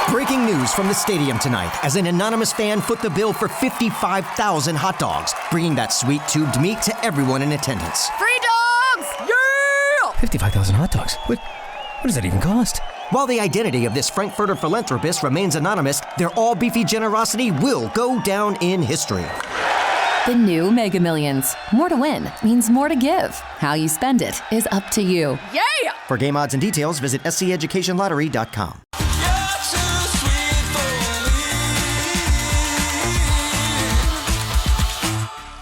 Breaking news from the stadium tonight as an anonymous fan foot the bill for 55,000 hot dogs, bringing that sweet tubed meat to everyone in attendance. Free dogs! Yeah! 55,000 hot dogs? What does that even cost? While the identity of this Frankfurter philanthropist remains anonymous, their all-beefy generosity will go down in history. The new Mega Millions. More to win means more to give. How you spend it is up to you. Yeah! For game odds and details, visit sceducationlottery.com.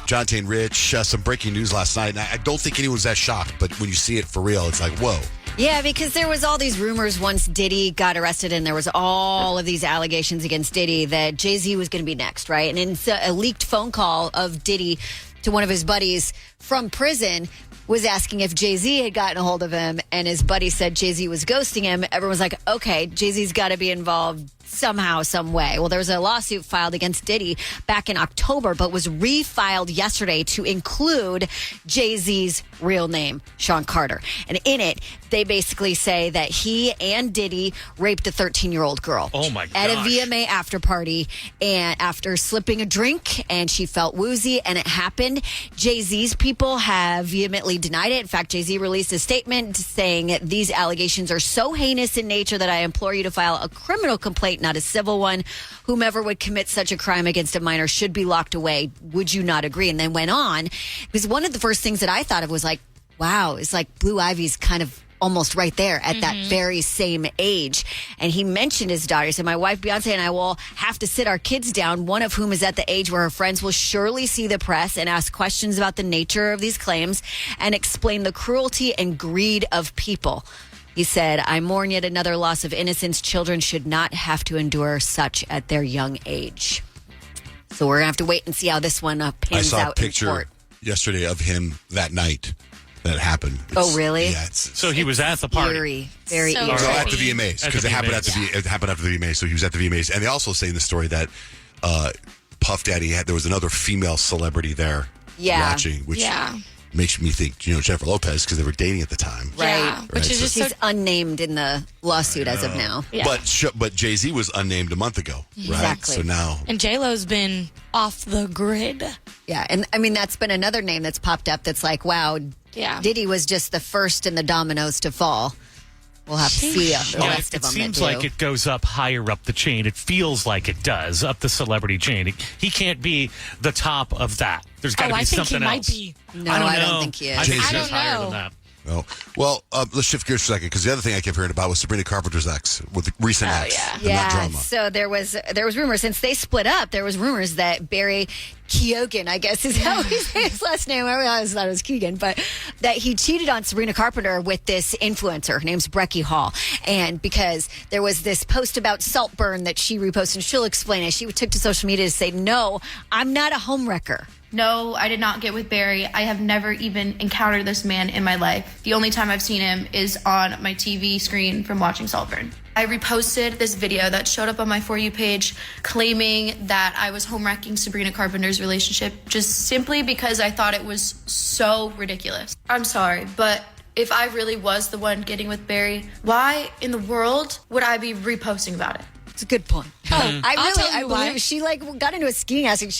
Jonte and Rich, some breaking news last night. And I don't think anyone was that shocked, but when you see it for real, it's like, whoa. Yeah, because there was all these rumors once Diddy got arrested and there was all of these allegations against Diddy that Jay-Z was going to be next, right? And in a leaked phone call of Diddy to one of his buddies from prison was asking if Jay-Z had gotten a hold of him, and his buddy said Jay-Z was ghosting him. Everyone was like, okay, Jay-Z's got to be involved somehow, some way. Well, there was a lawsuit filed against Diddy back in October, but was refiled yesterday to include Jay-Z's real name, Sean Carter. And in it, they basically say that he and Diddy raped a 13-year-old girl. Oh, my gosh. At a VMA after party, and after slipping a drink, and she felt woozy, and it happened. Jay-Z's people have vehemently denied it. In fact, Jay-Z released a statement saying these allegations are so heinous in nature that I implore you to file a criminal complaint, not a civil one. Whomever would commit such a crime against a minor should be locked away. Would you not agree? And then went on, because one of the first things that I thought of was like, wow, it's like Blue Ivy's kind of almost right there at that very same age. And he mentioned his daughter. He said, my wife Beyonce and I will have to sit our kids down, one of whom is at the age where her friends will surely see the press and ask questions about the nature of these claims and explain the cruelty and greed of people. He said, I mourn yet another loss of innocence. Children should not have to endure such at their young age. So we're going to have to wait and see how this one pans out. I saw a picture yesterday of him that night that happened. Oh, really? Yeah. So he was at the party. Eerie. Very So eerie. No, at the VMAs, because it happened after the VMAs. So he was at the VMAs, and they also say in the story that Puff Daddy there was another female celebrity there watching, which makes me think Jennifer Lopez, because they were dating at the time. Right. Yeah, which is just He's unnamed in the lawsuit as of now. Yeah. But Jay-Z was unnamed a month ago, right? Exactly. So now And J-Lo's been off the grid. Yeah, and I mean, that's been another name that's popped up that's like, wow, Yeah. Diddy was just the first in the dominoes to fall. We'll have to see the Yeah, rest it of them. seems that like do. it goes up higher up the chain. It feels like it does up the celebrity chain. He can't be the top of that. There's got to Oh, be I think he something might else. be. No, I I don't know. think he is. I think I he's don't higher know. than that. No. Well, let's shift gears for a second, because the other thing I kept hearing about was Sabrina Carpenter's ex, with the recent ex, and that Yeah, drama. so there was rumors since they split up. There was rumors that Barry Keoghan, I guess is how he said his last name. I always thought it was Keegan, but that he cheated on Sabrina Carpenter with this influencer. Her name's Brecky Hall, and because there was this post about Saltburn that she reposted, and she'll explain it. She took to social media to say, "No, I'm not a homewrecker." No, I did not get with Barry. I have never even encountered this man in my life. The only time I've seen him is on my TV screen from watching Saltburn. I reposted this video that showed up on my For You page claiming that I was homewrecking Sabrina Carpenter's relationship just simply because I thought it was so ridiculous. I'm sorry, but if I really was the one getting with Barry, why in the world would I be reposting about it? It's a good point. I'll tell you I why. believe she got into a skiing accident.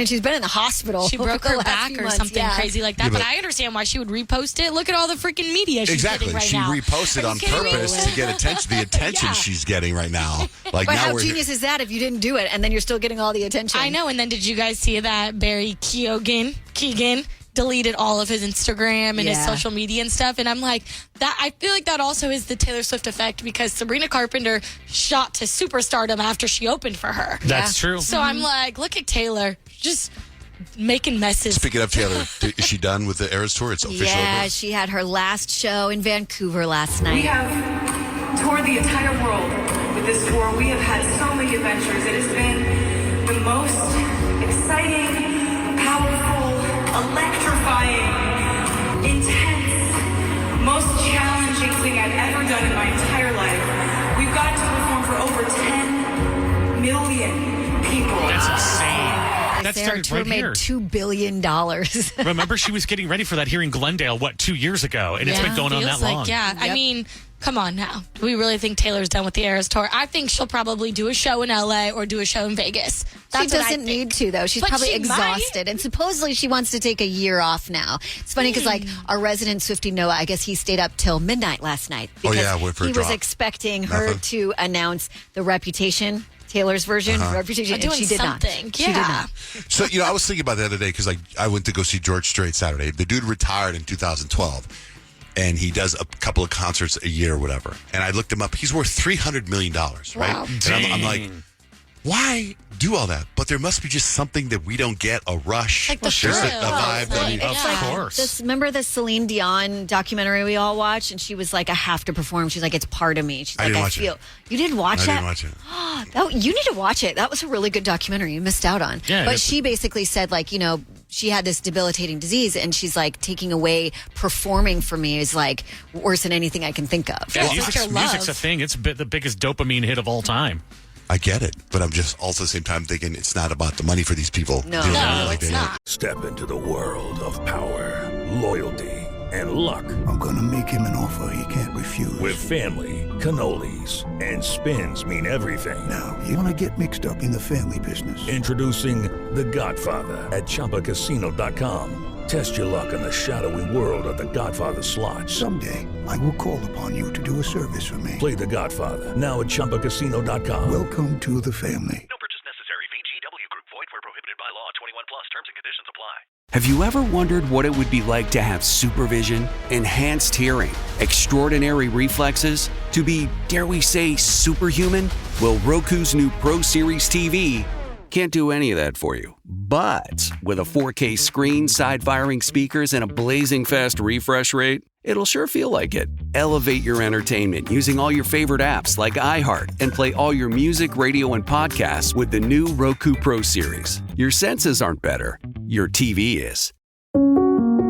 She's been in the hospital. She broke the her last back few or months. something Yeah. crazy like that. Yeah, but but I understand why she would repost it. Look at all the freaking media she's Exactly. getting right She now. reposted Are you on kidding me? purpose to get attention. The attention Yeah. she's getting right now. Like But now how we're genius is that if you didn't do it and then you're still getting all the attention? I know. And then did you guys see that Barry Keoghan deleted all of his Instagram and his Yeah. social media and stuff? And I'm like, that. I feel like that also is the Taylor Swift effect, because Sabrina Carpenter shot to superstardom after she opened for her. That's true. So I'm like, look at Taylor, just making messes. Speaking of Taylor, is she done with the Eras tour? It's official. Yeah, over? she had her last show in Vancouver last We night. have toured the entire world with this tour. We have had so many adventures. It has been the most exciting, powerful, electrifying, intense, most challenging thing I've ever done in my entire life. We've gotten to perform for over 10 million people. That's insane. That Their started tour right made here. $2 billion. Remember, she was getting ready for that here in Glendale, 2 years ago? And it's been going on that Feels like, long. yeah. I Yep. mean, Come on now. Do we really think Taylor's done with the Eras Tour? I think she'll probably do a show in LA or do a show in Vegas. She doesn't need to, though. She's probably exhausted. And supposedly she wants to take a year off now. It's funny because, like, our resident Swiftie Noah, I guess he stayed up till midnight last night. Because went for a he drop. was expecting her to announce the Reputation, Taylor's version, Reputation, and she did not. Yeah. She did not. So, I was thinking about the other day because I went to go see George Strait Saturday. The dude retired in 2012. And he does a couple of concerts a year or whatever. And I looked him up. He's worth $300 million, right? Wow. And I'm like, why do all that? But there must be just something that we don't get, a rush. Like the There's thrill. a vibe. Of course. Remember the Celine Dion documentary we all watched? And she was like, I have to perform. She's like, it's part of me. She's like, I feel. You didn't watch that? I didn't watch it. You need to watch it. That was a really good documentary. You missed out on. Yeah, but she basically said, like, she had this debilitating disease, and she's like, taking away performing for me is like worse than anything I can think of. Yeah, Well, music's a thing. It's the biggest dopamine hit of all time. I get it, but I'm just also at the same time thinking it's not about the money for these people. No, it's not. Step into the world of power, loyalty, and luck. I'm gonna make him an offer he can't refuse. With family, cannolis, and spins mean everything. Now, you wanna get mixed up in the family business. Introducing The Godfather at ChumbaCasino.com. Test your luck in the shadowy world of The Godfather slot. Someday, I will call upon you to do a service for me. Play The Godfather now at ChumbaCasino.com. Welcome to the family. No purchase necessary. VGW Group. Void where prohibited by law. 21 plus. Terms and conditions apply. Have you ever wondered what it would be like to have supervision, enhanced hearing, extraordinary reflexes, to be, dare we say, superhuman? Well, Roku's new Pro Series TV can't do any of that for you. But with a 4K screen, side-firing speakers, and a blazing fast refresh rate, it'll sure feel like it. Elevate your entertainment using all your favorite apps like iHeart and play all your music, radio, and podcasts with the new Roku Pro Series. Your senses aren't better. Your TV is.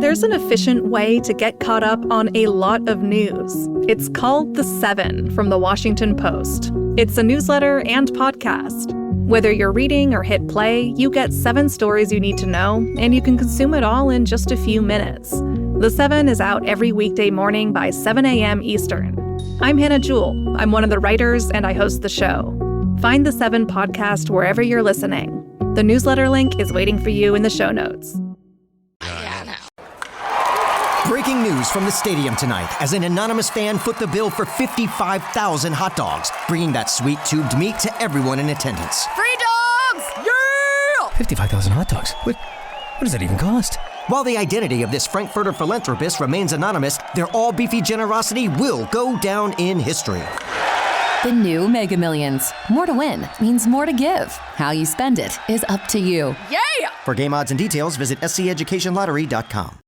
There's an efficient way to get caught up on a lot of news. It's called The Seven from The Washington Post. It's a newsletter and podcast. Whether you're reading or hit play, you get 7 stories you need to know, and you can consume it all in just a few minutes. The Seven is out every weekday morning by 7 a.m. Eastern. I'm Hannah Jewell. I'm one of the writers, and I host the show. Find The Seven podcast wherever you're listening. The newsletter link is waiting for you in the show notes. Breaking news from the stadium tonight as an anonymous fan foot the bill for 55,000 hot dogs, bringing that sweet tubed meat to everyone in attendance. Free dogs! Yeah! 55,000 hot dogs? What does that even cost? While the identity of this Frankfurter philanthropist remains anonymous, their all-beefy generosity will go down in history. The new Mega Millions. More to win means more to give. How you spend it is up to you. Yeah! For game odds and details, visit SCEducationLottery.com.